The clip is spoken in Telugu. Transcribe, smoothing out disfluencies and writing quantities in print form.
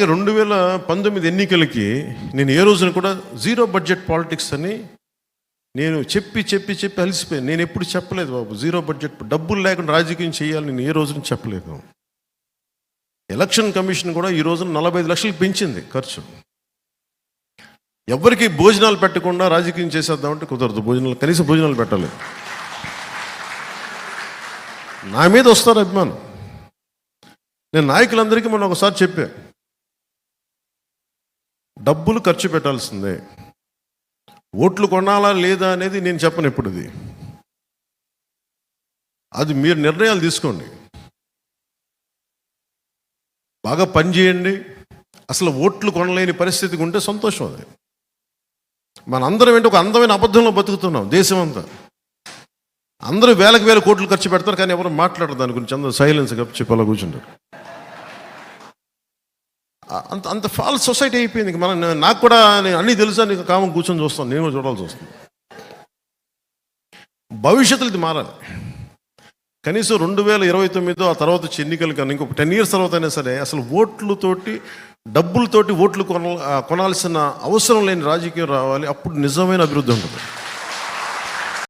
2019 ఎన్నికలకి నేను ఏ రోజున కూడా జీరో బడ్జెట్ పాలిటిక్స్ అని నేను చెప్పి అలసిపోయాను. నేను ఎప్పుడు చెప్పలేదు బాబు, జీరో బడ్జెట్ డబ్బులు లేకుండా రాజకీయం చేయాలి నేను ఏ రోజున చెప్పలేదు. ఎలక్షన్ కమిషన్ కూడా ఈ రోజున 45 లక్షలకు పెంచింది ఖర్చు. ఎవరికి భోజనాలు పెట్టకుండా రాజకీయం చేసేద్దామంటే కుదరదు. కనీసం భోజనాలు పెట్టాలి. నా మీద వస్తారు అభిమానం. నేను నాయకులందరికీ మొన్న ఒకసారి చెప్పా, డబ్బులు ఖర్చు పెట్టాల్సిందే, ఓట్లు కొనాలా లేదా అనేది నేను చెప్పను. ఇప్పుడు అది మీరు నిర్ణయాలు తీసుకోండి. బాగా పనిచేయండి. అసలు ఓట్లు కొనలేని పరిస్థితికి ఉంటే సంతోషం. అది మనందరం ఏంటి ఒక అందమైన అబద్ధంలో బతుకుతున్నాం. దేశం అంతా అందరూ వేల కోట్లు ఖర్చు పెడతారు, కానీ ఎవరు మాట్లాడరు దాని గురించి. అందరూ సైలెన్స్ చెప్పి అలా కూర్చుంటారు. అంత ఫాల్స్ సొసైటీ అయిపోయింది. నాకు కూడా అన్నీ తెలుసా, నీకు కామం కూర్చొని చూస్తాను, నేను కూడా చూడాల్సి వస్తుంది. భవిష్యత్తులో ఇది మారాలి. కనీసం 2029 ఆ తర్వాత ఎన్నికలు కానీ ఇంకొక 10 years తర్వాత అయినా సరే అసలు డబ్బులతోటి ఓట్లు కొనాల్సిన అవసరం లేని రాజకీయం రావాలి. అప్పుడు నిజమైన అభివృద్ధి ఉంటుంది.